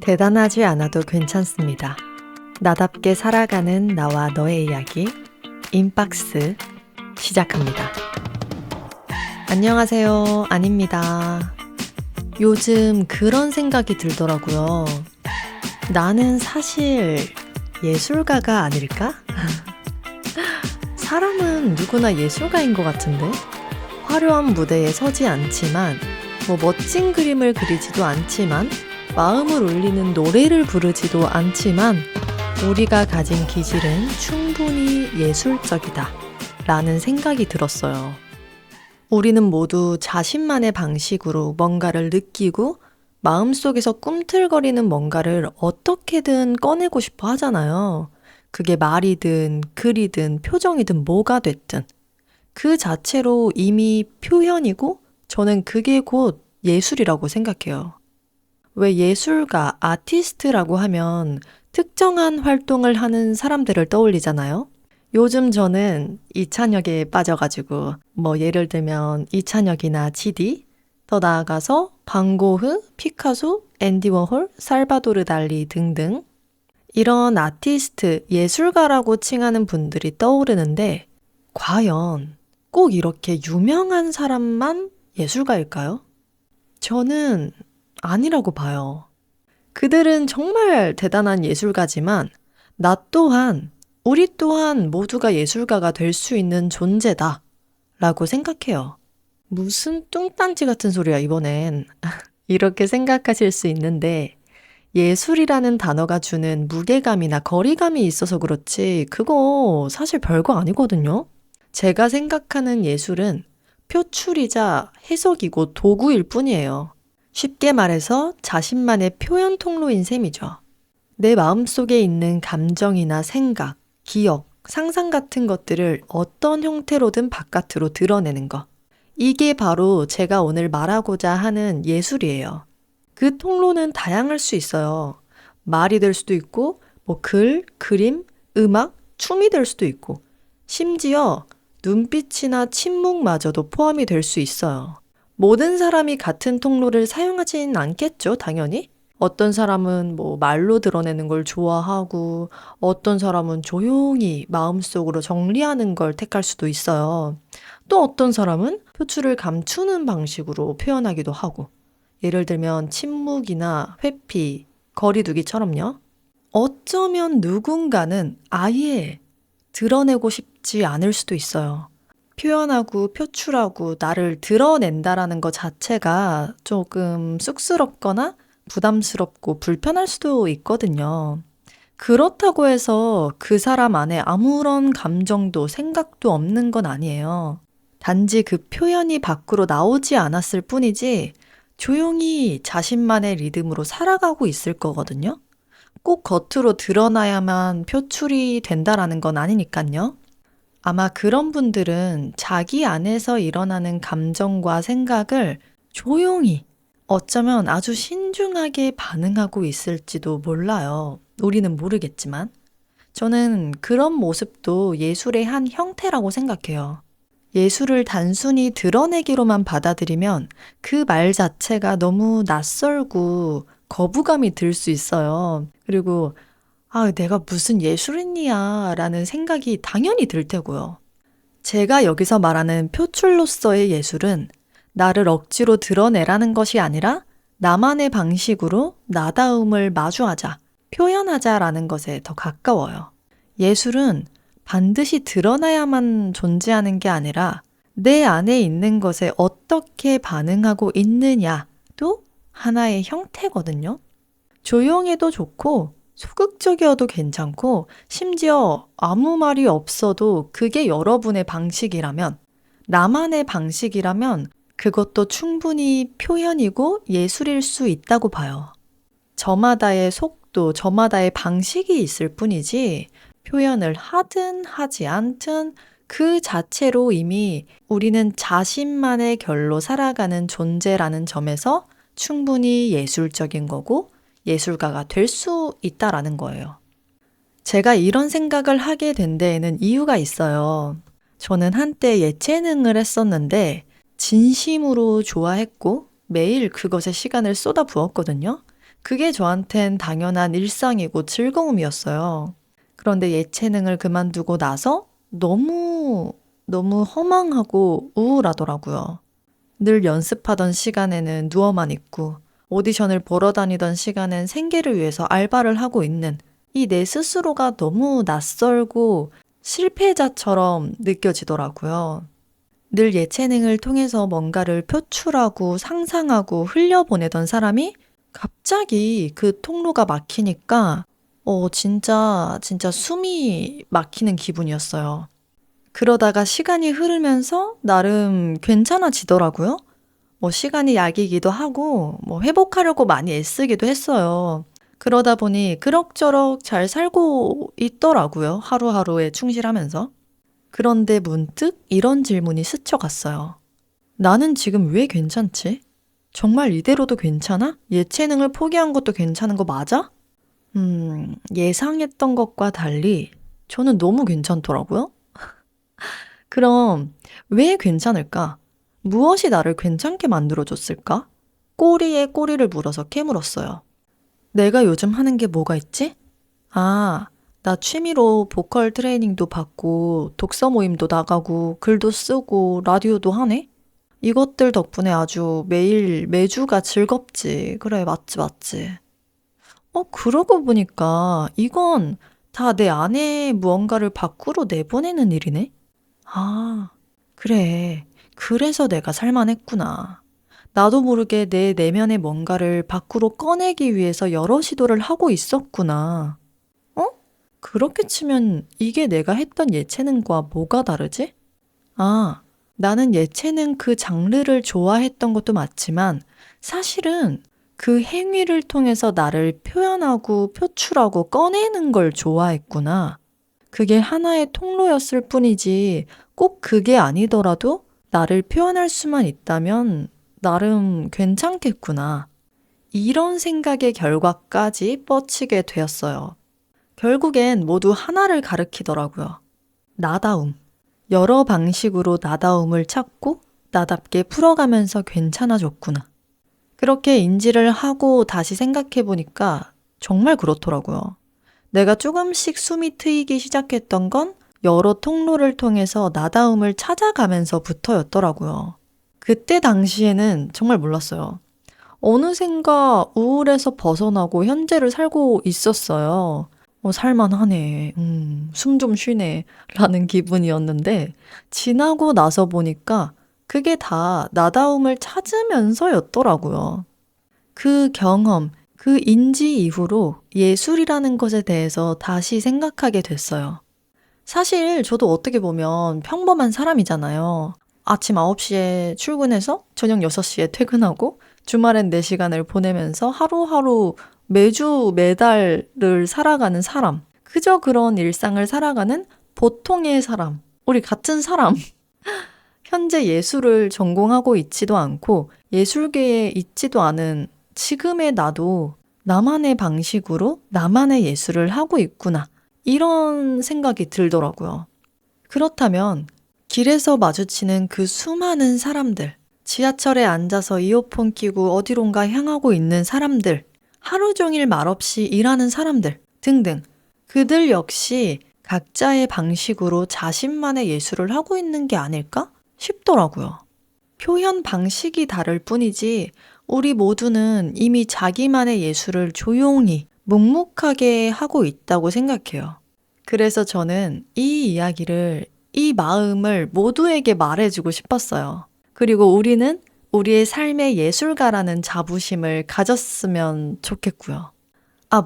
대단하지 않아도 괜찮습니다. 나답게 살아가는 나와 너의 이야기 인박스 시작합니다. 안녕하세요. 아닙니다. 요즘 그런 생각이 들더라고요. 나는 사실 예술가가 아닐까? 사람은 누구나 예술가인 것 같은데? 화려한 무대에 서지 않지만, 멋진 그림을 그리지도 않지만, 마음을 울리는 노래를 부르지도 않지만, 우리가 가진 기질은 충분히 예술적이다 라는 생각이 들었어요. 우리는 모두 자신만의 방식으로 뭔가를 느끼고 마음속에서 꿈틀거리는 뭔가를 어떻게든 꺼내고 싶어 하잖아요. 그게 말이든 글이든 표정이든 뭐가 됐든 그 자체로 이미 표현이고 저는 그게 곧 예술이라고 생각해요. 왜 예술가, 아티스트라고 하면 특정한 활동을 하는 사람들을 떠올리잖아요. 요즘 저는 이찬혁에 빠져가지고 예를 들면 이찬혁이나 지디, 더 나아가서 반 고흐, 피카소, 앤디 워홀, 살바도르 달리 등등 이런 아티스트, 예술가라고 칭하는 분들이 떠오르는데 과연 꼭 이렇게 유명한 사람만 예술가일까요? 저는 아니라고 봐요. 그들은 정말 대단한 예술가지만 나 또한, 우리 또한 모두가 예술가가 될 수 있는 존재다 라고 생각해요. 무슨 뚱딴지 같은 소리야 이번엔. 이렇게 생각하실 수 있는데 예술이라는 단어가 주는 무게감이나 거리감이 있어서 그렇지 그거 사실 별거 아니거든요. 제가 생각하는 예술은 표출이자 해석이고 도구일 뿐이에요. 쉽게 말해서 자신만의 표현 통로인 셈이죠. 내 마음속에 있는 감정이나 생각, 기억, 상상 같은 것들을 어떤 형태로든 바깥으로 드러내는 것. 이게 바로 제가 오늘 말하고자 하는 예술이에요. 그 통로는 다양할 수 있어요. 말이 될 수도 있고, 글, 그림, 음악, 춤이 될 수도 있고, 심지어 눈빛이나 침묵마저도 포함이 될 수 있어요. 모든 사람이 같은 통로를 사용하진 않겠죠, 당연히. 어떤 사람은 말로 드러내는 걸 좋아하고, 어떤 사람은 조용히 마음속으로 정리하는 걸 택할 수도 있어요. 또 어떤 사람은 표출을 감추는 방식으로 표현하기도 하고, 예를 들면 침묵이나 회피, 거리두기처럼요. 어쩌면 누군가는 아예 드러내고 싶지 않을 수도 있어요. 표현하고 표출하고 나를 드러낸다라는 것 자체가 조금 쑥스럽거나 부담스럽고 불편할 수도 있거든요. 그렇다고 해서 그 사람 안에 아무런 감정도 생각도 없는 건 아니에요. 단지 그 표현이 밖으로 나오지 않았을 뿐이지 조용히 자신만의 리듬으로 살아가고 있을 거거든요. 꼭 겉으로 드러나야만 표출이 된다라는 건 아니니까요. 아마 그런 분들은 자기 안에서 일어나는 감정과 생각을 조용히, 어쩌면 아주 신중하게 반응하고 있을지도 몰라요. 우리는 모르겠지만. 저는 그런 모습도 예술의 한 형태라고 생각해요. 예술을 단순히 드러내기로만 받아들이면 그 말 자체가 너무 낯설고 거부감이 들 수 있어요. 그리고 내가 무슨 예술인이야 라는 생각이 당연히 들 테고요. 제가 여기서 말하는 표출로서의 예술은 나를 억지로 드러내라는 것이 아니라 나만의 방식으로 나다움을 마주하자, 표현하자라는 것에 더 가까워요. 예술은 반드시 드러나야만 존재하는 게 아니라 내 안에 있는 것에 어떻게 반응하고 있느냐도 하나의 형태거든요. 조용해도 좋고 소극적이어도 괜찮고 심지어 아무 말이 없어도 그게 여러분의 방식이라면, 나만의 방식이라면 그것도 충분히 표현이고 예술일 수 있다고 봐요. 저마다의 속도, 저마다의 방식이 있을 뿐이지 표현을 하든 하지 않든 그 자체로 이미 우리는 자신만의 결로 살아가는 존재라는 점에서 충분히 예술적인 거고 예술가가 될 수 있다라는 거예요. 제가 이런 생각을 하게 된 데에는 이유가 있어요. 저는 한때 예체능을 했었는데 진심으로 좋아했고 매일 그것에 시간을 쏟아 부었거든요. 그게 저한텐 당연한 일상이고 즐거움이었어요. 그런데 예체능을 그만두고 나서 너무 허망하고 우울하더라고요. 늘 연습하던 시간에는 누워만 있고 오디션을 보러 다니던 시간엔 생계를 위해서 알바를 하고 있는 이 내 스스로가 너무 낯설고 실패자처럼 느껴지더라고요. 늘 예체능을 통해서 뭔가를 표출하고 상상하고 흘려보내던 사람이 갑자기 그 통로가 막히니까 진짜 숨이 막히는 기분이었어요. 그러다가 시간이 흐르면서 나름 괜찮아지더라고요. 시간이 약이기도 하고 회복하려고 많이 애쓰기도 했어요. 그러다 보니 그럭저럭 잘 살고 있더라고요. 하루하루에 충실하면서. 그런데 문득 이런 질문이 스쳐갔어요. 나는 지금 왜 괜찮지? 정말 이대로도 괜찮아? 예체능을 포기한 것도 괜찮은 거 맞아? 예상했던 것과 달리 저는 너무 괜찮더라고요. 그럼 왜 괜찮을까? 무엇이 나를 괜찮게 만들어줬을까? 꼬리에 꼬리를 물어서 깨물었어요. 내가 요즘 하는 게 뭐가 있지? 아, 나 취미로 보컬 트레이닝도 받고 독서 모임도 나가고 글도 쓰고 라디오도 하네? 이것들 덕분에 아주 매주가 즐겁지. 그래, 맞지. 그러고 보니까 이건 다 내 안에 무언가를 밖으로 내보내는 일이네? 아, 그래. 그래서 내가 살만했구나. 나도 모르게 내 내면의 뭔가를 밖으로 꺼내기 위해서 여러 시도를 하고 있었구나. 어? 그렇게 치면 이게 내가 했던 예체능과 뭐가 다르지? 아, 나는 예체능 그 장르를 좋아했던 것도 맞지만 사실은 그 행위를 통해서 나를 표현하고 표출하고 꺼내는 걸 좋아했구나. 그게 하나의 통로였을 뿐이지 꼭 그게 아니더라도 나를 표현할 수만 있다면 나름 괜찮겠구나. 이런 생각의 결과까지 뻗치게 되었어요. 결국엔 모두 하나를 가리키더라고요. 나다움. 여러 방식으로 나다움을 찾고 나답게 풀어가면서 괜찮아졌구나. 그렇게 인지를 하고 다시 생각해 보니까 정말 그렇더라고요. 내가 조금씩 숨이 트이기 시작했던 건 여러 통로를 통해서 나다움을 찾아가면서부터였더라고요. 그때 당시에는 정말 몰랐어요. 어느샌가 우울에서 벗어나고 현재를 살고 있었어요. 살만하네. 숨 좀 쉬네. 라는 기분이었는데, 지나고 나서 보니까 그게 다 나다움을 찾으면서였더라고요. 그 경험, 그 인지 이후로 예술이라는 것에 대해서 다시 생각하게 됐어요. 사실 저도 어떻게 보면 평범한 사람이잖아요. 아침 9시에 출근해서 저녁 6시에 퇴근하고 주말엔 4시간을 보내면서 하루하루 매달을 살아가는 사람. 그저 그런 일상을 살아가는 보통의 사람. 우리 같은 사람. 현재 예술을 전공하고 있지도 않고 예술계에 있지도 않은 지금의 나도 나만의 방식으로 나만의 예술을 하고 있구나. 이런 생각이 들더라고요. 그렇다면 길에서 마주치는 그 수많은 사람들, 지하철에 앉아서 이어폰 끼고 어디론가 향하고 있는 사람들, 하루 종일 말없이 일하는 사람들 등등 그들 역시 각자의 방식으로 자신만의 예술을 하고 있는 게 아닐까 싶더라고요. 표현 방식이 다를 뿐이지 우리 모두는 이미 자기만의 예술을 조용히 묵묵하게 하고 있다고 생각해요. 그래서 저는 이 마음을 모두에게 말해주고 싶었어요. 그리고 우리는 우리의 삶의 예술가라는 자부심을 가졌으면 좋겠고요.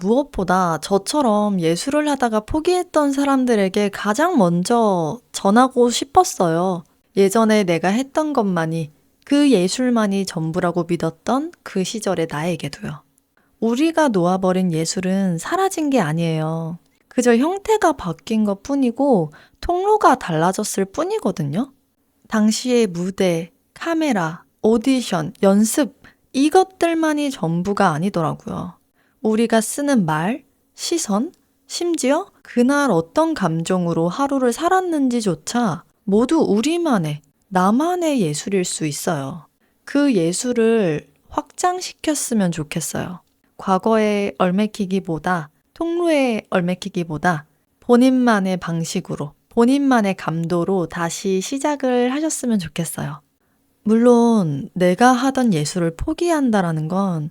무엇보다 저처럼 예술을 하다가 포기했던 사람들에게 가장 먼저 전하고 싶었어요. 예전에 내가 했던 것만이 그 예술만이 전부라고 믿었던 그 시절의 나에게도요. 우리가 놓아버린 예술은 사라진 게 아니에요. 그저 형태가 바뀐 것 뿐이고 통로가 달라졌을 뿐이거든요. 당시의 무대, 카메라, 오디션, 연습 이것들만이 전부가 아니더라고요. 우리가 쓰는 말, 시선, 심지어 그날 어떤 감정으로 하루를 살았는지조차 모두 우리만의, 나만의 예술일 수 있어요. 그 예술을 확장시켰으면 좋겠어요. 과거에 얽매이기보다 통로에 얽매이기보다 본인만의 방식으로 본인만의 감도로 다시 시작을 하셨으면 좋겠어요. 물론 내가 하던 예술을 포기한다라는 건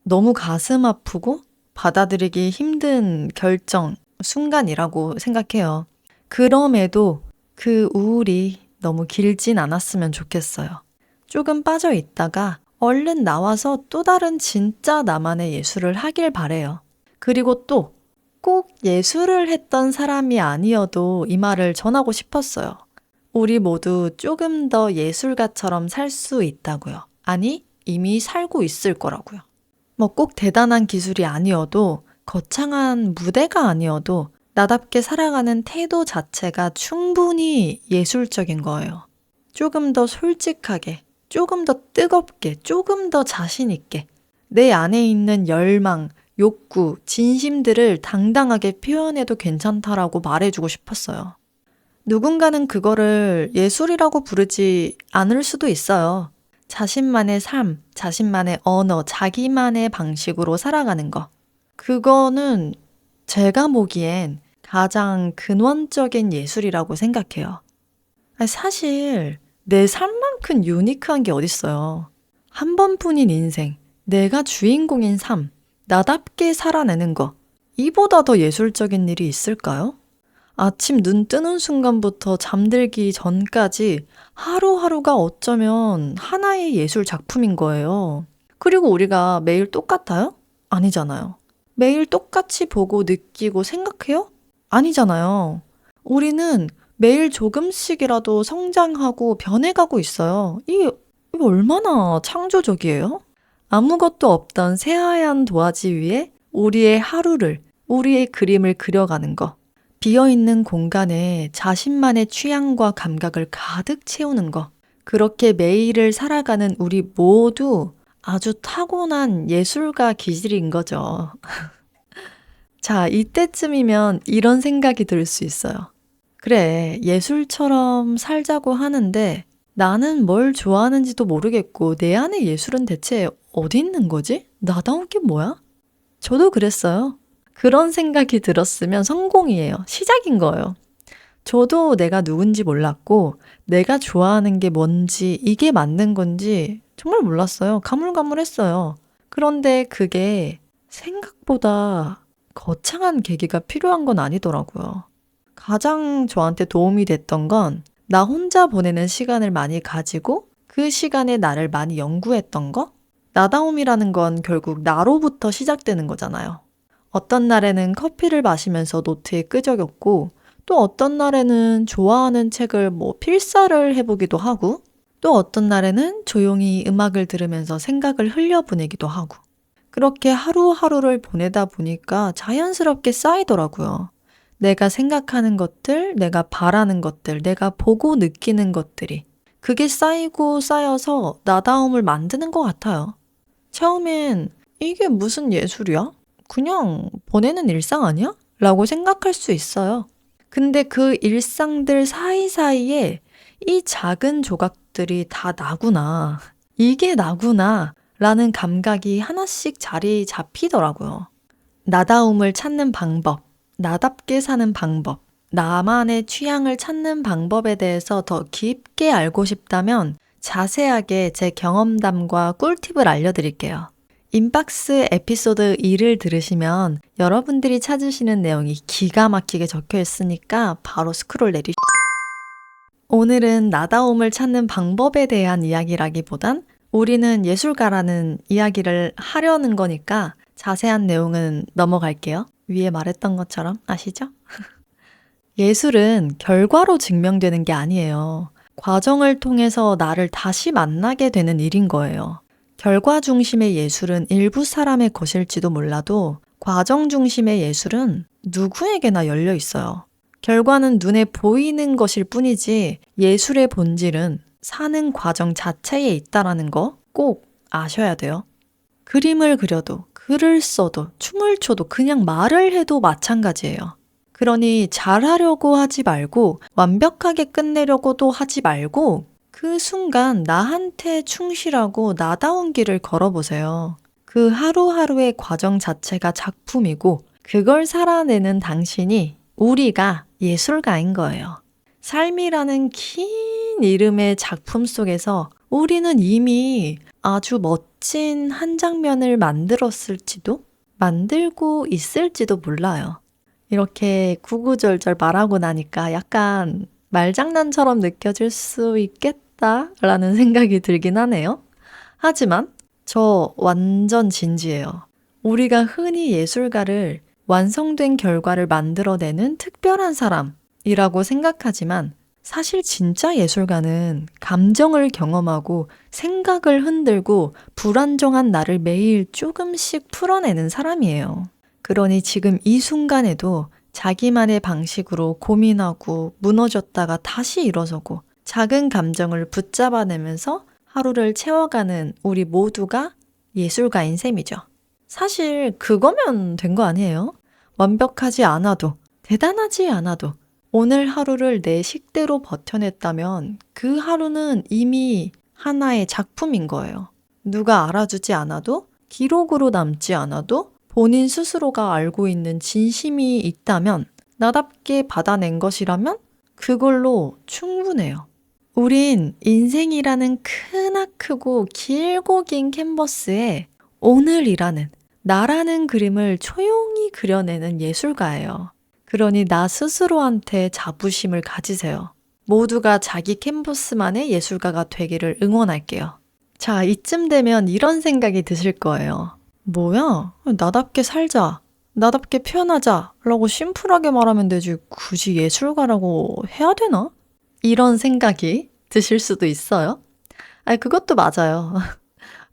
너무 가슴 아프고 받아들이기 힘든 결정, 순간이라고 생각해요. 그럼에도 그 우울이 너무 길진 않았으면 좋겠어요. 조금 빠져 있다가 얼른 나와서 또 다른 진짜 나만의 예술을 하길 바래요. 그리고 또 꼭 예술을 했던 사람이 아니어도 이 말을 전하고 싶었어요. 우리 모두 조금 더 예술가처럼 살 수 있다고요. 아니, 이미 살고 있을 거라고요. 뭐 꼭 대단한 기술이 아니어도 거창한 무대가 아니어도 나답게 살아가는 태도 자체가 충분히 예술적인 거예요. 조금 더 솔직하게, 조금 더 뜨겁게, 조금 더 자신 있게 내 안에 있는 열망, 욕구, 진심들을 당당하게 표현해도 괜찮다라고 말해주고 싶었어요. 누군가는 그거를 예술이라고 부르지 않을 수도 있어요. 자신만의 삶, 자신만의 언어, 자기만의 방식으로 살아가는 거. 그거는 제가 보기엔 가장 근원적인 예술이라고 생각해요. 사실 내 삶만큼 유니크한 게 어딨어요. 한 번뿐인 인생, 내가 주인공인 삶, 나답게 살아내는 거. 이보다 더 예술적인 일이 있을까요? 아침 눈 뜨는 순간부터 잠들기 전까지 하루하루가 어쩌면 하나의 예술 작품인 거예요. 그리고 우리가 매일 똑같아요? 아니잖아요. 매일 똑같이 보고 느끼고 생각해요? 아니잖아요. 우리는 매일 조금씩이라도 성장하고 변해가고 있어요. 이게 얼마나 창조적이에요? 아무것도 없던 새하얀 도화지 위에 우리의 하루를, 우리의 그림을 그려가는 거. 비어있는 공간에 자신만의 취향과 감각을 가득 채우는 거. 그렇게 매일을 살아가는 우리 모두 아주 타고난 예술가 기질인 거죠. 자, 이때쯤이면 이런 생각이 들 수 있어요. 그래, 예술처럼 살자고 하는데 나는 뭘 좋아하는지도 모르겠고 내 안에 예술은 대체 어디 있는 거지? 나다운 게 뭐야? 저도 그랬어요. 그런 생각이 들었으면 성공이에요. 시작인 거예요. 저도 내가 누군지 몰랐고 내가 좋아하는 게 뭔지 이게 맞는 건지 정말 몰랐어요. 가물가물했어요. 그런데 그게 생각보다 거창한 계기가 필요한 건 아니더라고요. 가장 저한테 도움이 됐던 건 나 혼자 보내는 시간을 많이 가지고 그 시간에 나를 많이 연구했던 거? 나다움이라는 건 결국 나로부터 시작되는 거잖아요. 어떤 날에는 커피를 마시면서 노트에 끄적였고 또 어떤 날에는 좋아하는 책을 필사를 해보기도 하고 또 어떤 날에는 조용히 음악을 들으면서 생각을 흘려보내기도 하고 그렇게 하루하루를 보내다 보니까 자연스럽게 쌓이더라고요. 내가 생각하는 것들, 내가 바라는 것들, 내가 보고 느끼는 것들이 그게 쌓이고 쌓여서 나다움을 만드는 것 같아요. 처음엔 이게 무슨 예술이야? 그냥 보내는 일상 아니야? 라고 생각할 수 있어요. 근데 그 일상들 사이사이에 이 작은 조각들이 다 나구나. 이게 나구나. 라는 감각이 하나씩 자리 잡히더라고요. 나다움을 찾는 방법, 나답게 사는 방법, 나만의 취향을 찾는 방법에 대해서 더 깊게 알고 싶다면 자세하게 제 경험담과 꿀팁을 알려드릴게요. 인박스 에피소드 2를 들으시면 여러분들이 찾으시는 내용이 기가 막히게 적혀 있으니까 바로 스크롤 내리시죠. 오늘은 나다움을 찾는 방법에 대한 이야기라기보단 우리는 예술가라는 이야기를 하려는 거니까 자세한 내용은 넘어갈게요. 위에 말했던 것처럼 아시죠? 예술은 결과로 증명되는 게 아니에요. 과정을 통해서 나를 다시 만나게 되는 일인 거예요. 결과 중심의 예술은 일부 사람의 것일지도 몰라도 과정 중심의 예술은 누구에게나 열려 있어요. 결과는 눈에 보이는 것일 뿐이지 예술의 본질은 사는 과정 자체에 있다라는 거 꼭 아셔야 돼요. 그림을 그려도, 글을 써도, 춤을 춰도, 그냥 말을 해도 마찬가지예요. 그러니 잘하려고 하지 말고 완벽하게 끝내려고도 하지 말고 그 순간 나한테 충실하고 나다운 길을 걸어보세요. 그 하루하루의 과정 자체가 작품이고 그걸 살아내는 당신이 우리가 예술가인 거예요. 삶이라는 긴 이름의 작품 속에서 우리는 이미 아주 멋진 한 장면을 만들었을지도 만들고 있을지도 몰라요. 이렇게 구구절절 말하고 나니까 약간 말장난처럼 느껴질 수 있겠다라는 생각이 들긴 하네요. 하지만 저 완전 진지해요. 우리가 흔히 예술가를 완성된 결과를 만들어내는 특별한 사람이라고 생각하지만 사실 진짜 예술가는 감정을 경험하고 생각을 흔들고 불안정한 나를 매일 조금씩 풀어내는 사람이에요. 그러니 지금 이 순간에도 자기만의 방식으로 고민하고 무너졌다가 다시 일어서고 작은 감정을 붙잡아내면서 하루를 채워가는 우리 모두가 예술가인 셈이죠. 사실 그거면 된 거 아니에요? 완벽하지 않아도, 대단하지 않아도 오늘 하루를 내 식대로 버텨냈다면 그 하루는 이미 하나의 작품인 거예요. 누가 알아주지 않아도, 기록으로 남지 않아도 본인 스스로가 알고 있는 진심이 있다면, 나답게 받아낸 것이라면 그걸로 충분해요. 우린 인생이라는 크나크고 길고 긴 캔버스에 오늘이라는 나라는 그림을 조용히 그려내는 예술가예요. 그러니 나 스스로한테 자부심을 가지세요. 모두가 자기 캔버스만의 예술가가 되기를 응원할게요. 자, 이쯤 되면 이런 생각이 드실 거예요. 뭐야? 나답게 살자. 나답게 표현하자. 라고 심플하게 말하면 되지. 굳이 예술가라고 해야 되나? 이런 생각이 드실 수도 있어요. 그것도 맞아요.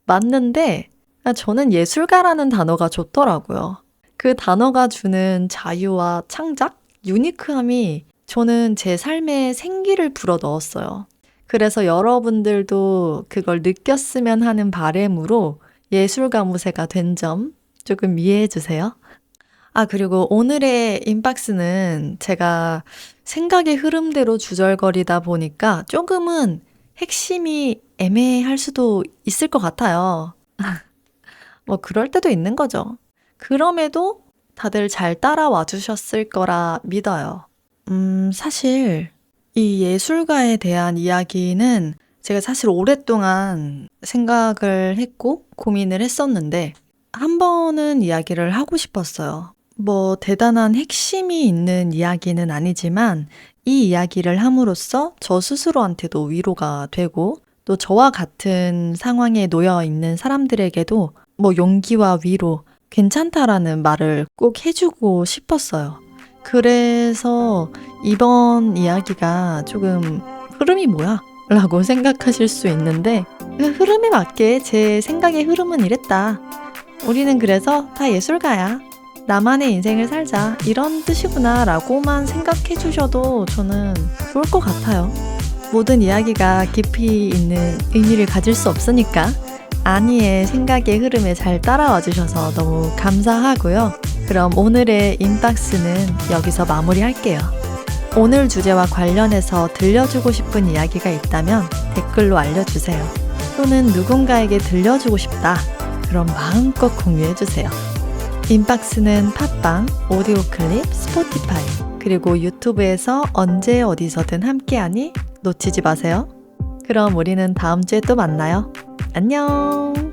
맞는데 저는 예술가라는 단어가 좋더라고요. 그 단어가 주는 자유와 창작, 유니크함이 저는 제 삶에 생기를 불어넣었어요. 그래서 여러분들도 그걸 느꼈으면 하는 바람으로 예술가 무새가 된 점 조금 이해해 주세요. 그리고 오늘의 인박스는 제가 생각의 흐름대로 주절거리다 보니까 조금은 핵심이 애매할 수도 있을 것 같아요. 뭐 그럴 때도 있는 거죠. 그럼에도 다들 잘 따라와 주셨을 거라 믿어요. 사실 이 예술가에 대한 이야기는 제가 사실 오랫동안 생각을 했고 고민을 했었는데 한 번은 이야기를 하고 싶었어요. 뭐 대단한 핵심이 있는 이야기는 아니지만 이 이야기를 함으로써 저 스스로한테도 위로가 되고 또 저와 같은 상황에 놓여 있는 사람들에게도 뭐 용기와 위로, 괜찮다라는 말을 꼭 해주고 싶었어요. 그래서 이번 이야기가 조금 흐름이 뭐야? 라고 생각하실 수 있는데 그 흐름에 맞게 제 생각의 흐름은 이랬다. 우리는 그래서 다 예술가야. 나만의 인생을 살자. 이런 뜻이구나 라고만 생각해 주셔도 저는 좋을 것 같아요. 모든 이야기가 깊이 있는 의미를 가질 수 없으니까 아니의 생각의 흐름에 잘 따라와 주셔서 너무 감사하고요. 그럼 오늘의 인박스는 여기서 마무리할게요. 오늘 주제와 관련해서 들려주고 싶은 이야기가 있다면 댓글로 알려주세요. 또는 누군가에게 들려주고 싶다. 그럼 마음껏 공유해주세요. 인박스는 팟빵, 오디오 클립, 스포티파이, 그리고 유튜브에서 언제 어디서든 함께하니 놓치지 마세요. 그럼 우리는 다음 주에 또 만나요. 안녕!